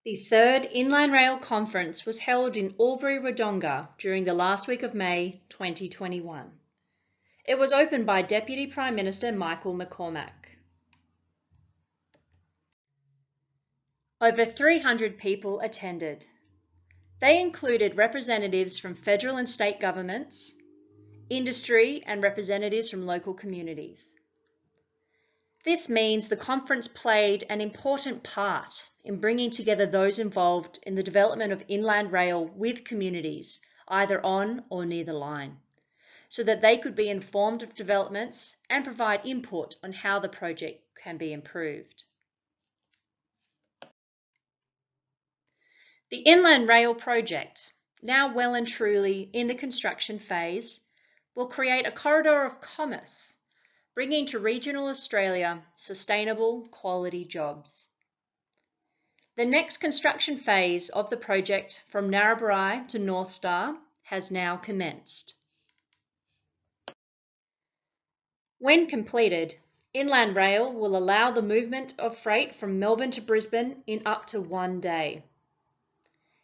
The third Inland Rail Conference was held in Albury-Wodonga during the last week of May 2021. It was opened by Deputy Prime Minister Michael McCormack. Over 300 people attended. They included representatives from federal and state governments, industry, and representatives from local communities. This means the conference played an important part in bringing together those involved in the development of inland rail with communities, either on or near the line, so that they could be informed of developments and provide input on how the project can be improved. The Inland Rail project, now well and truly in the construction phase, will create a corridor of commerce, bringing to regional Australia sustainable, quality jobs. The next construction phase of the project from Narrabri to North Star has now commenced. When completed, Inland Rail will allow the movement of freight from Melbourne to Brisbane in up to 1 day.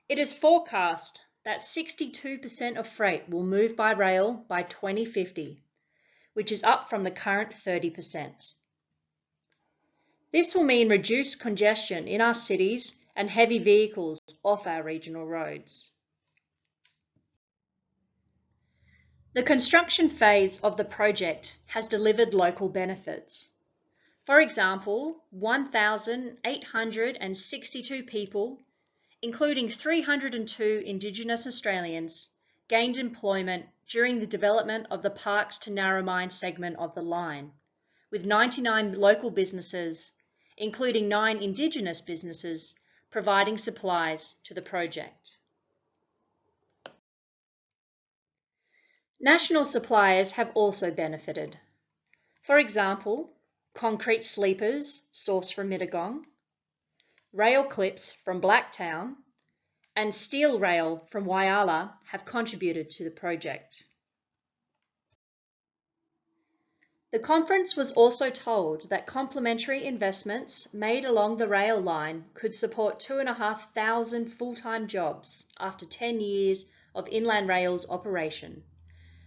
It is forecast that 62% of freight will move by rail by 2050, which is up from the current 30%. This will mean reduced congestion in our cities and heavy vehicles off our regional roads. The construction phase of the project has delivered local benefits. For example, 1,862 people, including 302 Indigenous Australians, gained employment during the development of the Parkes to Narromine segment of the line, with 99 local businesses, including 9 Indigenous businesses, providing supplies to the project. National suppliers have also benefited. For example, concrete sleepers sourced from Mittagong, rail clips from Blacktown, and steel rail from Whyalla have contributed to the project. The conference was also told that complementary investments made along the rail line could support 2,500 full-time jobs after 10 years of Inland Rail's operation,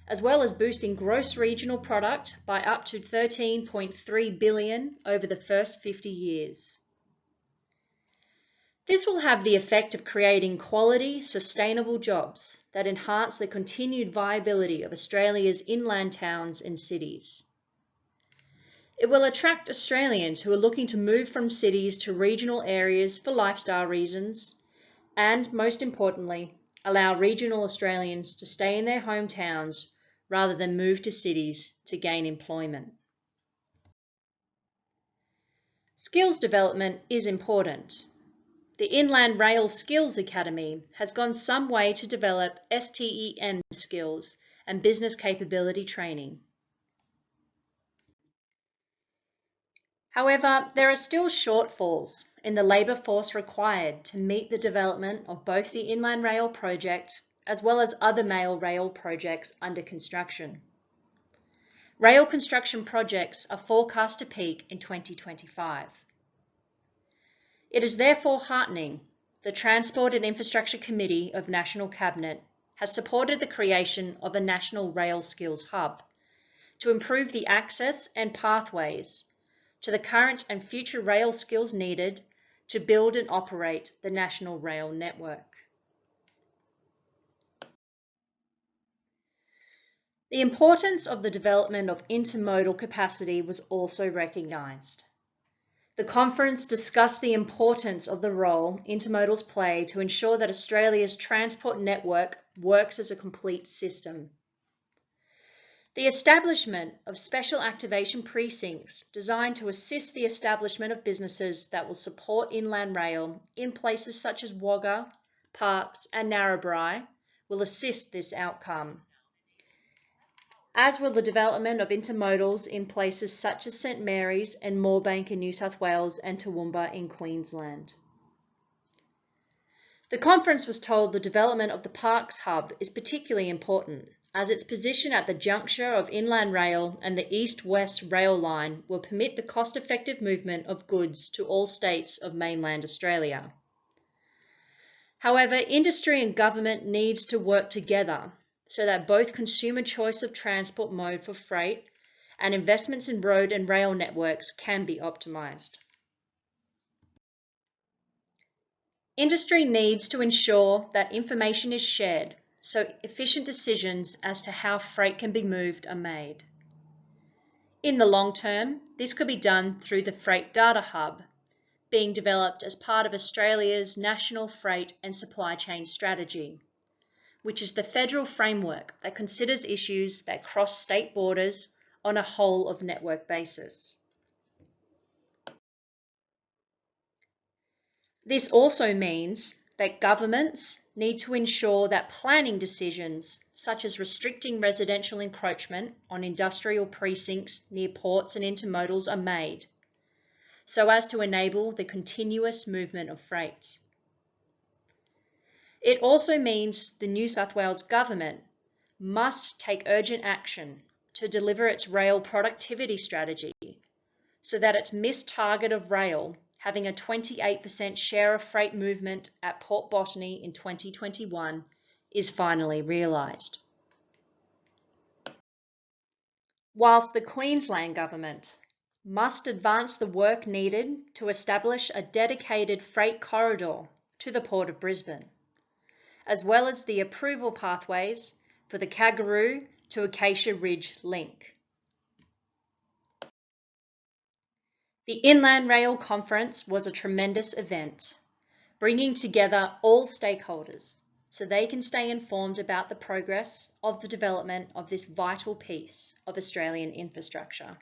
as well as boosting gross regional product by up to $13.3 billion over the first 50 years. This will have the effect of creating quality, sustainable jobs that enhance the continued viability of Australia's inland towns and cities. It will attract Australians who are looking to move from cities to regional areas for lifestyle reasons, and most importantly, allow regional Australians to stay in their hometowns rather than move to cities to gain employment. Skills development is important. The Inland Rail Skills Academy has gone some way to develop STEM skills and business capability training. However, there are still shortfalls in the labour force required to meet the development of both the Inland Rail project as well as other rail projects under construction. Rail construction projects are forecast to peak in 2025. It is therefore heartening the Transport and Infrastructure Committee of National Cabinet has supported the creation of a National Rail Skills Hub to improve the access and pathways to the current and future rail skills needed to build and operate the national rail network. The importance of the development of intermodal capacity was also recognised. The conference discussed the importance of the role intermodals play to ensure that Australia's transport network works as a complete system. The establishment of special activation precincts designed to assist the establishment of businesses that will support inland rail in places such as Wagga, Parkes and Narrabri will assist this outcome, as will the development of intermodals in places such as St Mary's and Moorebank in New South Wales and Toowoomba in Queensland. The conference was told the development of the Parkes Hub is particularly important, as its position at the juncture of inland rail and the east-west rail line will permit the cost-effective movement of goods to all states of mainland Australia. However, industry and government needs to work together so that both consumer choice of transport mode for freight and investments in road and rail networks can be optimised. Industry needs to ensure that information is shared so efficient decisions as to how freight can be moved are made. In the long term, this could be done through the Freight Data Hub, being developed as part of Australia's National Freight and Supply Chain Strategy, which is the federal framework that considers issues that cross state borders on a whole of network basis. This also means that governments need to ensure that planning decisions, such as restricting residential encroachment on industrial precincts near ports and intermodals, are made, so as to enable the continuous movement of freight. It also means the New South Wales government must take urgent action to deliver its rail productivity strategy so that its missed target of rail having a 28% share of freight movement at Port Botany in 2021 is finally realised. Whilst the Queensland Government must advance the work needed to establish a dedicated freight corridor to the Port of Brisbane, as well as the approval pathways for the Kangaroo to Acacia Ridge link. The Inland Rail Conference was a tremendous event, bringing together all stakeholders so they can stay informed about the progress of the development of this vital piece of Australian infrastructure.